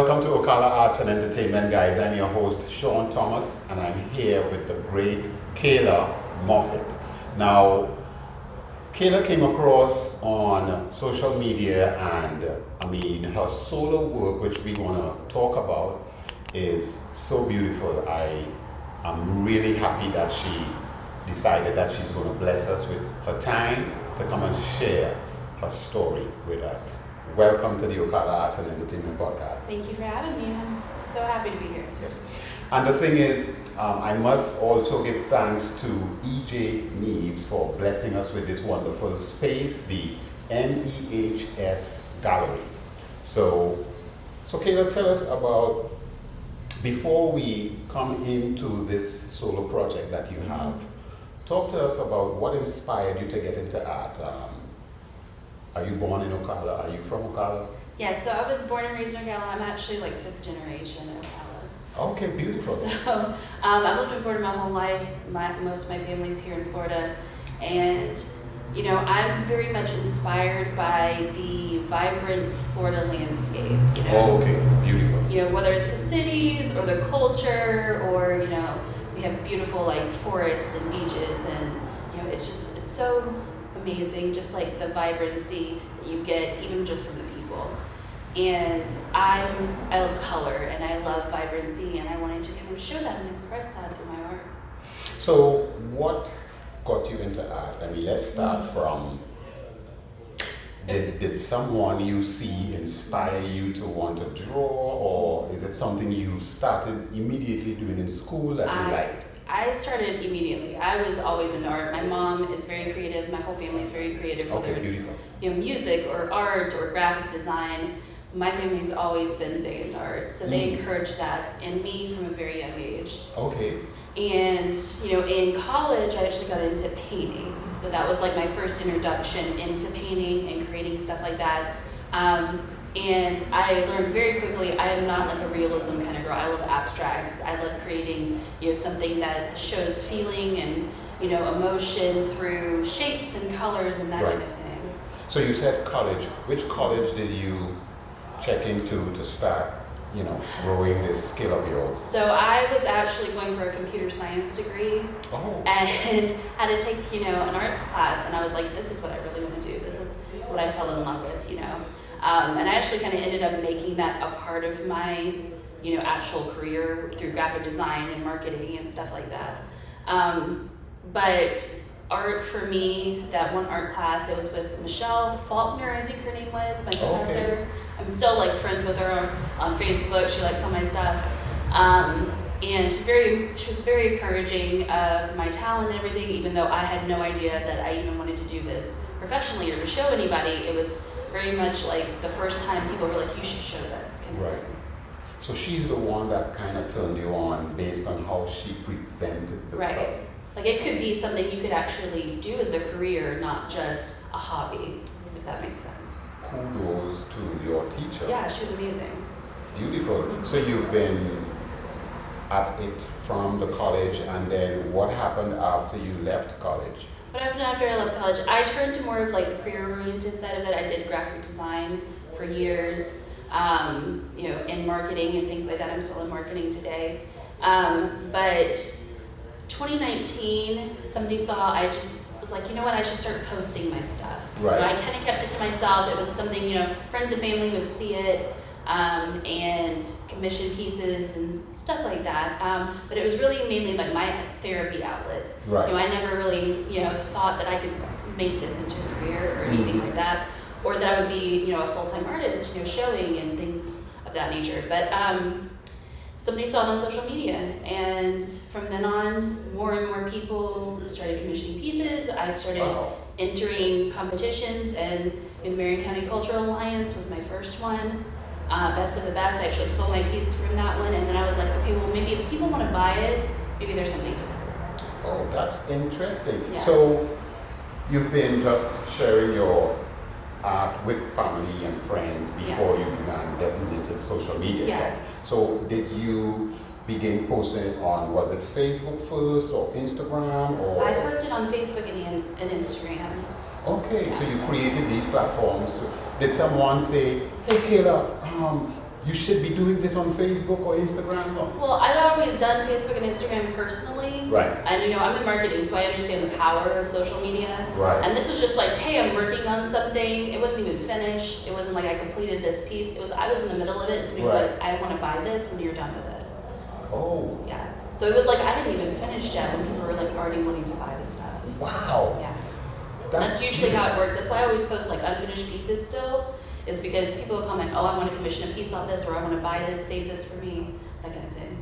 welcome to Ocala Arts and Entertainment, guys. I'm your host, Sean Thomas, and I'm here with the great Kayla Moffat. Now, Kayla came across on social media, and her solo work, which we want to talk about, is so beautiful. I am really happy that she decided that she's going to bless us with her time to come and share her story with us. Welcome to the Ocala Arts and Entertainment Podcast. Thank you for having me. I'm so happy to be here. Yes. And the thing is, I must also give thanks to EJ Neves for blessing us with this wonderful space, the NEHS Gallery. So Kayla, tell us about, before we come into this solo project that you have, talk to us about what inspired you to get into art. Are you born in Ocala? Are you from Ocala? Yeah, so I was born and raised in Ocala. I'm actually like fifth generation in Ocala. Okay, beautiful. So I've lived in Florida my whole life. Most of my family's here in Florida. And, I'm very much inspired by the vibrant Florida landscape. Oh, okay, beautiful. Whether it's the cities or the culture or, we have beautiful like forests and beaches and, it's so amazing, just like the vibrancy that you get even just from the people. And I love color and I love vibrancy, and I wanted to kind of show that and express that through my art. So what got you into art? Let's start from, did someone you see inspire you to want to draw, or is it something you started immediately doing in school that you liked? I started immediately. I was always into art. My mom is very creative. My whole family is very creative, whether it's music or art or graphic design. My family's always been big into art, so they encouraged that in me from a very young age. Okay. And in college, I actually got into painting. So that was like my first introduction into painting and creating stuff like that. And I learned very quickly, I am not like a realism kind of girl. I love abstracts. I love creating, something that shows feeling and, emotion through shapes and colors and that kind of thing. So you said college. Which college did you check into to start, growing this skill of yours? So I was actually going for a computer science degree. Oh. And had to take, an arts class. And I was like, this is what I really want to do. This is what I fell in love with, And I actually kind of ended up making that a part of my, actual career through graphic design and marketing and stuff like that. But art for me, that one art class, it was with Michelle Faulkner, I think her name was, my professor. Okay. I'm still like friends with her on Facebook. She likes all my stuff. And she was very encouraging of my talent and everything, even though I had no idea that I even wanted to do this professionally or to show anybody. It was very much like the first time people were like, you should show this. Right. So she's the one that kind of turned you on based on how she presented the stuff. Like it could be something you could actually do as a career, not just a hobby, if that makes sense. Kudos to your teacher. Yeah, she was amazing. Beautiful. So you've been at it from the college, and then what happened after you left college? What happened after I left college? I turned to more of like the career-oriented side of it. I did graphic design for years, in marketing and things like that. I'm still in marketing today. But 2019, somebody saw, I just was like, I should start posting my stuff. Right. I kind of kept it to myself. It was something, friends and family would see it. And commission pieces and stuff like that. But it was really mainly like my therapy outlet. Right. I never really, thought that I could make this into a career or anything like that, or that I would be, a full-time artist, showing and things of that nature. But somebody saw it on social media, and from then on, more and more people started commissioning pieces. I started entering competitions, and the Marion County Cultural Alliance was my first one. Best of the Best. I actually sold my piece from that one, and then I was like, okay, well, maybe if people want to buy it, maybe there's something to this. Oh, that's interesting. Yeah. So you've been just sharing your art with family and friends before you began getting into the social media stuff. So did you begin posting it on, was it Facebook first or Instagram? Or I posted on Facebook and Instagram. Okay, so you created these platforms. Did someone say, hey Kayla, you should be doing this on Facebook or Instagram? Or? Well, I've always done Facebook and Instagram personally. Right. And I'm in marketing, so I understand the power of social media. Right. And this was just like, hey, I'm working on something. It wasn't even finished. It wasn't like I completed this piece. I was in the middle of it, and somebody was like, I want to buy this when you're done with it. Oh. Yeah. So it was like I hadn't even finished yet when people were like already wanting to buy the stuff. Wow. Yeah. That's usually how it works. That's why I always post like unfinished pieces still, is because people will comment, oh, I want to commission a piece on this, or I want to buy this, save this for me, that kind of thing.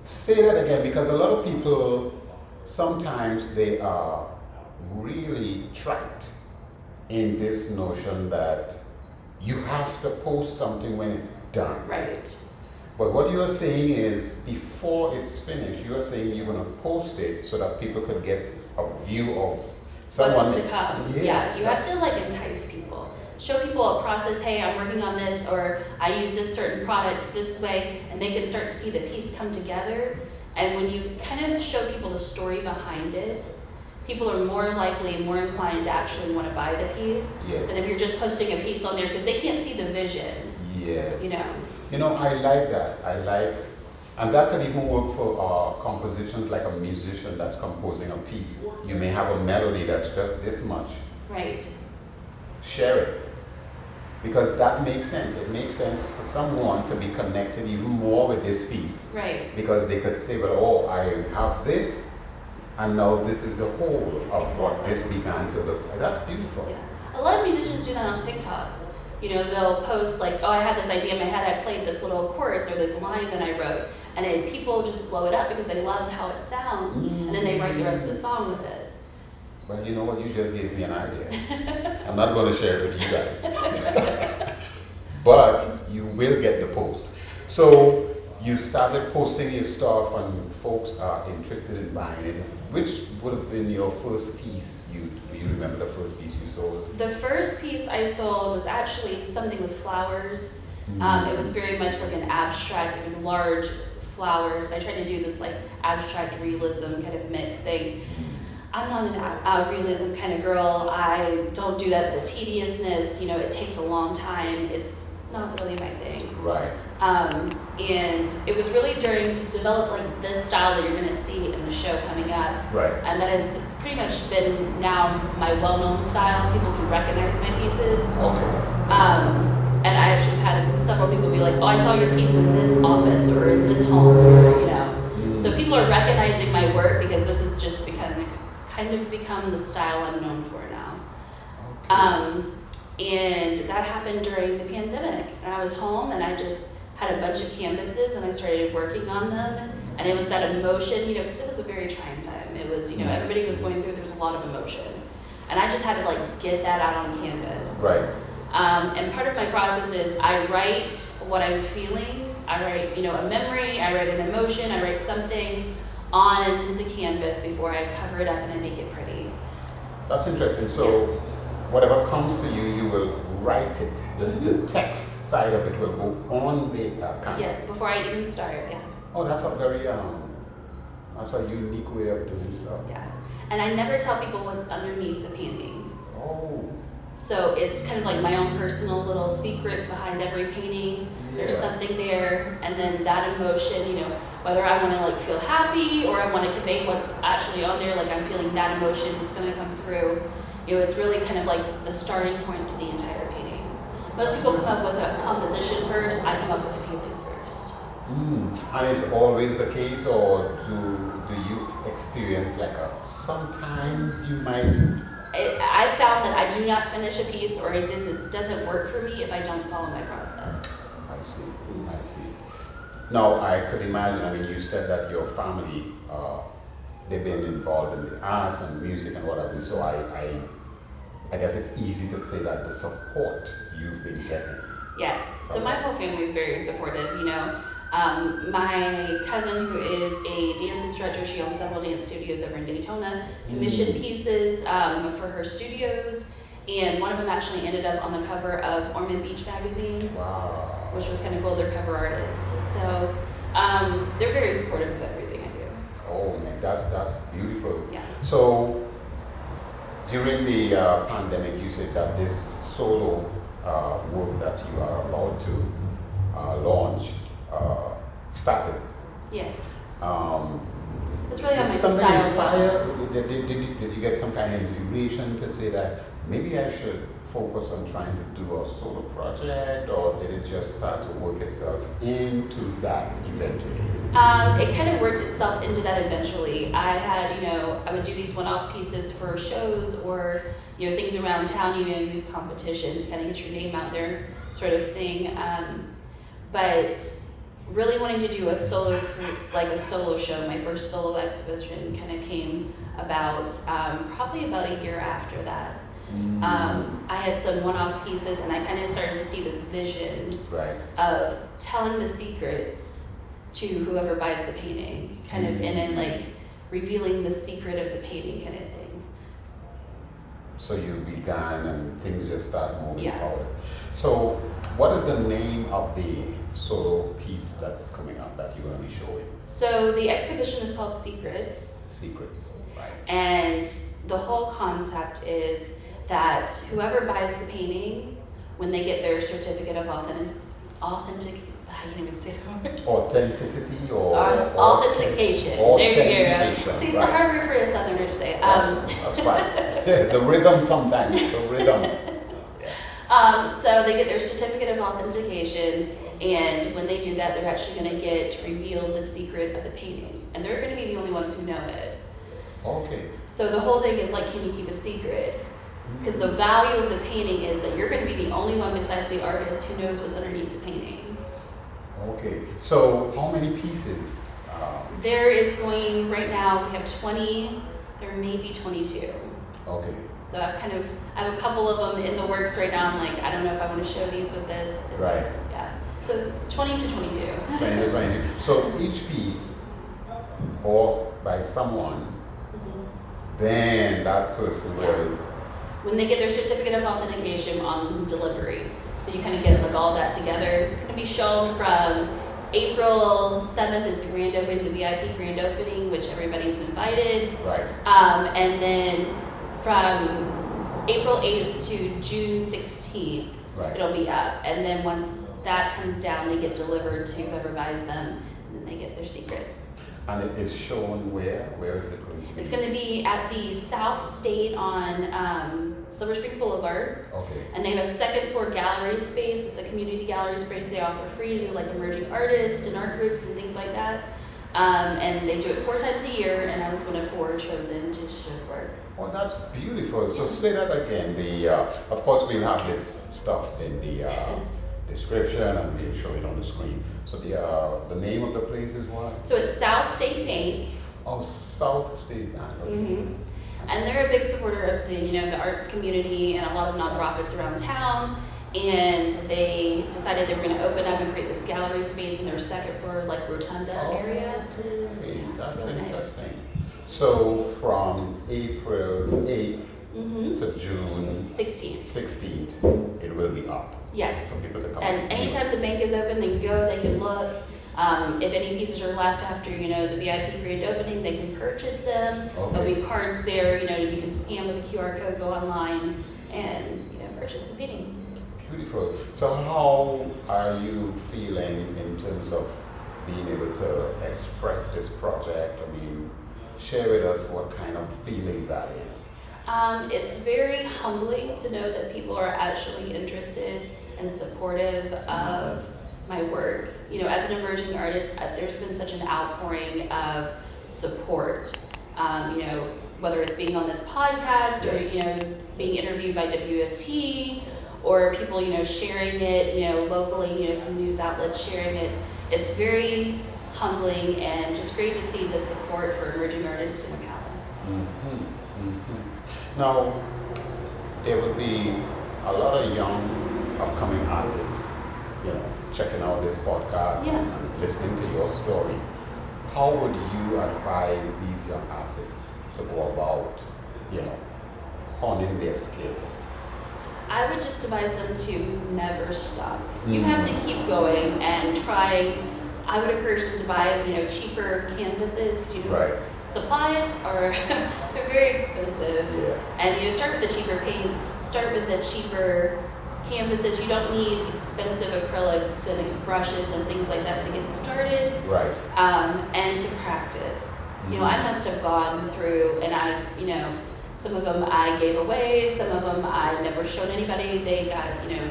Say that again, because a lot of people, sometimes they are really trapped in this notion that you have to post something when it's done. Right. But what you are saying is, before it's finished, you are saying you're going to post it so that people could get a view of someone. What's to come. Yeah, you have to like entice people. Show people a process, hey, I'm working on this, or I use this certain product this way, and they can start to see the piece come together. And when you kind of show people the story behind it, people are more likely and more inclined to actually want to buy the piece than if you're just posting a piece on there, because they can't see the vision. Yes. You know, I like that. And that can even work for compositions, like a musician that's composing a piece. You may have a melody that's just this much. Right. Share it. Because that makes sense. It makes sense for someone to be connected even more with this piece. Right. Because they could say, well, oh, I have this, and now this is the whole of what this began to look like. That's beautiful. Yeah. A lot of musicians do that on TikTok. They'll post like, oh, I had this idea in my head, I played this little chorus or this line that I wrote, and then people just blow it up because they love how it sounds, and then they write the rest of the song with it. Well, you know what? You just gave me an idea. I'm not going to share it with you guys. But you will get the post. So you started posting your stuff and folks are interested in buying it. Which would have been your first piece? Do you remember the first piece you sold? The first piece I sold was actually something with flowers. It was very much like an abstract. It was large flowers. I tried to do this like abstract realism kind of mix thing. I'm not an realism kind of girl. I don't do that. The tediousness, it takes a long time. It's not really my thing. Right. And it was really to develop like this style that you're going to see in the show coming up. Right. And that has pretty much been now my well-known style. People can recognize my pieces. Okay. And I actually had several people be like, oh, I saw your piece in this office or in this home, So people are recognizing my work because this has just kind of become the style I'm known for now. Okay. And that happened during the pandemic. And I was home and I just had a bunch of canvases and I started working on them. And it was that emotion, because it was a very trying time. It was, everybody was going through, there was a lot of emotion. And I just had to get that out on canvas. Right. And part of my process is I write what I'm feeling. I write, a memory, I write an emotion, I write something on the canvas before I cover it up and I make it pretty. That's interesting. So whatever comes to you, you will write it. The text side of it will go on the canvas. Yes, before I even start, yeah. Oh, that's that's a unique way of doing stuff. Yeah. And I never tell people what's underneath the painting. Oh. So it's kind of like my own personal little secret behind every painting. Yeah. There's something there, and then that emotion, whether I want to feel happy or I want to convey what's actually on there, I'm feeling that emotion is going to come through. It's really kind of like the starting point to the entire painting. Most people come up with a composition first. I come up with feeling first. And it's always the case, or do you experience sometimes you might? I found that I do not finish a piece or it doesn't work for me if I don't follow my process. I see. Now, I could imagine, you said that your family, they've been involved in the arts and music and what have you, so I guess it's easy to say that the support you've been getting. Yes, so my whole family is very supportive, My cousin, who is a dance instructor, she owns several dance studios over in Daytona, commissioned pieces for her studios, and one of them actually ended up on the cover of Ormond Beach magazine. Wow. Which was kind of cool. They're cover artists, so they're very supportive of everything I do. Oh man, that's beautiful. Yeah. So during the pandemic, you said that this solo work that you are about to launch started. Yes. Um, That's really how my did something style inspire? Did you get some kind of inspiration to say that maybe I should focus on trying to do a solo project, or did it just start to work itself into that eventually? It kind of worked itself into that eventually. I had, I would do these one-off pieces for shows or, things around town, these competitions, kind of get your name out there sort of thing. But really wanting to do a solo show, my first solo exhibition kind of came about probably about a year after that. I had some one-off pieces, and I kind of started to see this vision of telling the secrets to whoever buys the painting, kind of in revealing the secret of the painting kind of thing. So you began and things just start moving forward. So what is the name of the solo piece that's coming up that you're going to be showing? So the exhibition is called Secrets. Secrets, right. And the whole concept is that whoever buys the painting, when they get their certificate of authenticity or authentication. There you go. See, it's a hard word for a southerner to say. That's fine. The rhythm sometimes, the rhythm. So they get their certificate of authentication, and when they do that, they're actually going to get revealed the secret of the painting, and they're going to be the only ones who know it. Okay. So the whole thing is can you keep a secret? Because the value of the painting is that you're going to be the only one besides the artist who knows what's underneath the painting. Okay. So how many pieces? There is going, right now we have 20, there may be 22. Okay. So I have a couple of them in the works right now. I'm I don't know if I want to show these with this. Right. Yeah. So 20 to 22. 20 to 22. So each piece bought by someone, then that person will... When they get their certificate of authentication on delivery. So you kind of get all that together. It's going to be shown from April 7th is the grand opening, the VIP grand opening, which everybody's invited. Right. And then from April 8th to June 16th, it'll be up. And then once that comes down, they get delivered to whoever buys them, and then they get their secret. And it is shown where? Where is it going to be? It's going to be at the South State on Silver Spring Boulevard. Okay. And they have a second floor gallery space. It's a community gallery space they offer free to do emerging artists and art groups and things like that. And they do it 4 times a year, and I was one of 4 chosen to show the work. Oh, that's beautiful. So say that again. Of course, we'll have this stuff in the description, and we'll show it on the screen. So the name of the place is what? So it's South State Bank. Oh, South State Bank. Okay. Mm-hmm. And they're a big supporter of the arts community and a lot of nonprofits around town. And they decided they were going to open up and create this gallery space in their second floor, rotunda area. Okay, that's really interesting. Nice. So from April 8th to June 16th, it will be up. Yes. For people to come. And anytime the bank is open, they can go, they can look. If any pieces are left after, the VIP grand opening, they can purchase them. Okay. There'll be cards there, you can scan with a QR code, go online, and, purchase the painting. Beautiful. So how are you feeling in terms of being able to express this project? I mean, share with us what kind of feeling that is. It's very humbling to know that people are actually interested and supportive of my work. As an emerging artist, there's been such an outpouring of support. Whether it's being on this podcast or, being interviewed by WFT, or people, sharing it, locally, some news outlets sharing it. It's very humbling and just great to see the support for emerging artists in Ocala. Now, there will be a lot of young, upcoming artists, checking out this podcast and listening to your story. How would you advise these young artists to go about, honing their skills? I would just advise them to never stop. You have to keep going and trying. I would encourage them to buy, cheaper canvases because supplies are they're very expensive. Yeah. And start with the cheaper paints, start with the cheaper canvases. You don't need expensive acrylics and brushes and things like that to get started. Right. And to practice. You know, I must have gone through, and I've, you know, some of them I gave away, some of them I never showed anybody. They got, you know,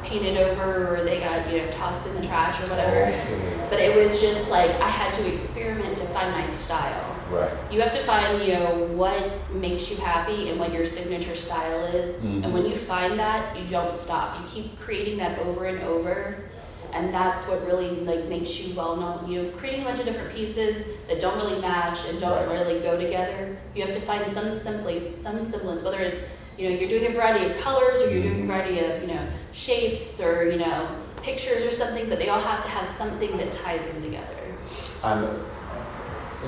painted over, or they got, you know, tossed in the trash or whatever. Okay. But it was just like I had to experiment to find my style. Right. You have to find, you know, what makes you happy and what your signature style is. And when you find that, you don't stop. You keep creating that over and over. And that's what really like makes you well known. You know, creating a bunch of different pieces that don't really match and don't really go together. You have to find some semblance, whether it's, you know, you're doing a variety of colors or you're doing a variety of, you know, shapes or, you know, pictures or something, but they all have to have something that ties them together. And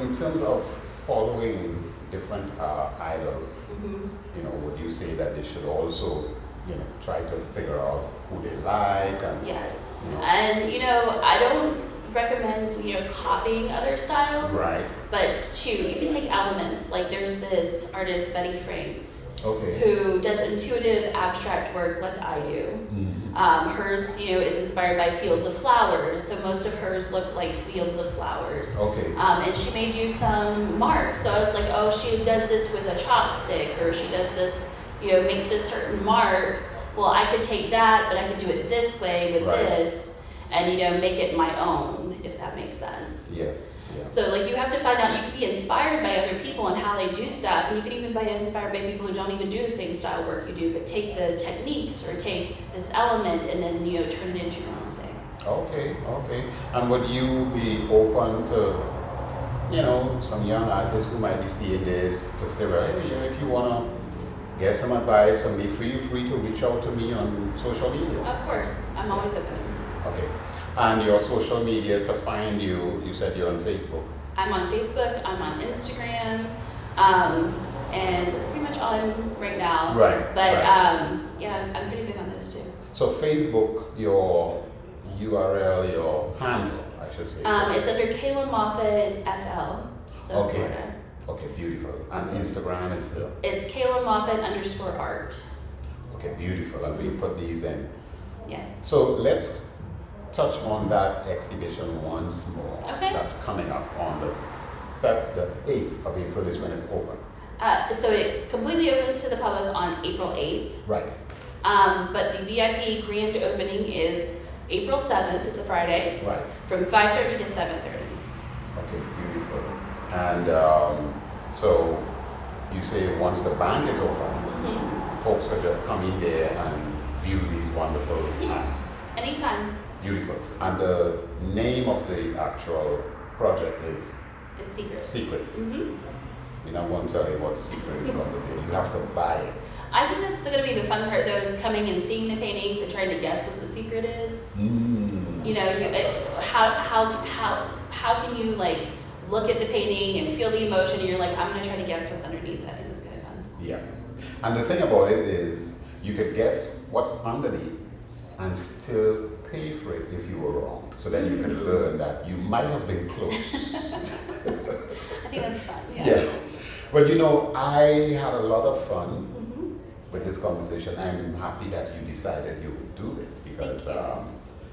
in terms of following different idols, you know, would you say that they should also, you know, try to figure out who they like? And, yes. You know. And, you know, I don't recommend, you know, copying other styles. Right. But you can take elements. Like there's this artist, Betty Franks, Okay. who does intuitive abstract work like I do. Hers, you know, is inspired by fields of flowers, so most of hers look like fields of flowers. Okay. And she made you some marks, so I was like, oh, she does this with a chopstick, or she does this, you know, makes this certain mark. Well, I could take that, but I could do it this way with this, and, you know, make it my own, if that makes sense. Yeah. Yeah. So, like, you have to find out, you can be inspired by other people and how they do stuff, and you can even be inspired by people who don't even do the same style work you do, but take the techniques or take this element and then, you know, turn it into your own thing. Okay, okay. And would you be open to, you know, some young artists who might be seeing this to say, right, you know, if you want to get some advice and be feel free to reach out to me on social media? Of course, I'm always open. Okay. And your social media to find you, you said you're on Facebook. I'm on Facebook, I'm on Instagram, and that's pretty much all I'm right now. Right. But right. yeah, I'm pretty big on those too. So Facebook, your URL, your handle, I should say. It's under Kayla Moffat FL, so Okay. Florida. Okay, beautiful. And Instagram is the? It's Kayla Moffat _art. Okay, beautiful. And we put these in. Yes. So let's touch on that exhibition once more. Okay. That's coming up on the 8th of April is when it's open. So it completely opens to the public on April 8th. Right. But the VIP grand opening is April 7th, it's a Friday, Right. from 5:30 to 7:30. Okay, beautiful. And so you say once the bank is open, folks will just come in there and view these wonderful, Anytime. beautiful. And the name of the actual project is It's secrets. Secrets. You're not going to tell you what secret is on the day. You have to buy it. I think that's going to be the fun part, though, is coming and seeing the paintings and trying to guess what the secret is. You know, how can you like look at the painting and feel the emotion, and you're like, I'm going to try to guess what's underneath. I think it's kind of fun. Yeah. And the thing about it is, you could guess what's underneath and still pay for it if you were wrong. So then you can learn that you might have been close. I think that's fun. Yeah. Well, you know, I had a lot of fun with this conversation. I'm happy that you decided you would do this because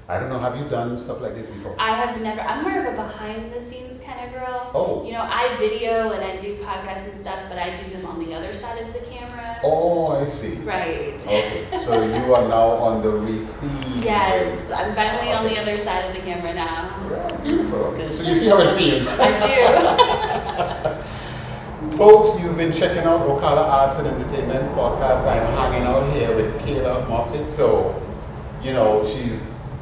I don't know, have you done stuff like this before? I have never. I'm more of a behind the scenes kind of girl. Oh. You know, I video and I do podcasts and stuff, but I do them on the other side of the camera. Oh, I see. Right. Okay, so you are now on the receive. Yes, I'm finally on the other side of the camera now. Yeah, beautiful. Okay, so you see how it feels. I do. Folks, you've been checking out Ocala Arts and Entertainment Podcast. I'm hanging out here with Kayla Moffat. So, you know,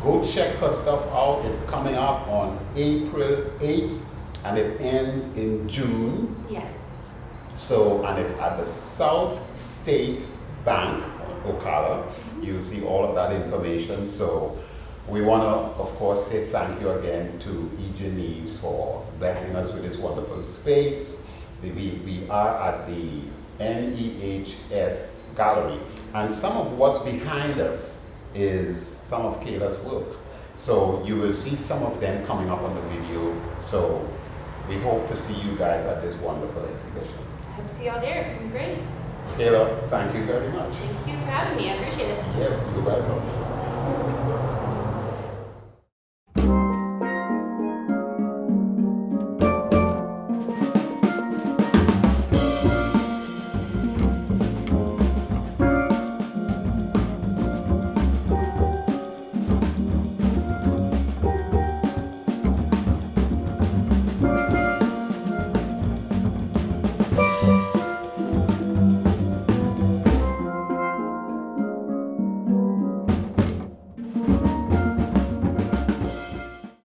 go check her stuff out. It's coming up on April 8th and it ends in June. Yes. So, and it's at the South State Bank, Ocala. You'll see all of that information. So, we want to, of course, say thank you again to E.J. Neves for blessing us with this wonderful space. We are at the NEHS Gallery, and some of what's behind us is some of Kayla's work. So you will see some of them coming up on the video. So we hope to see you guys at this wonderful exhibition. I hope to see y'all there. It's been great. Kayla, thank you very much. Thank you for having me. I appreciate it. Yes, you're welcome.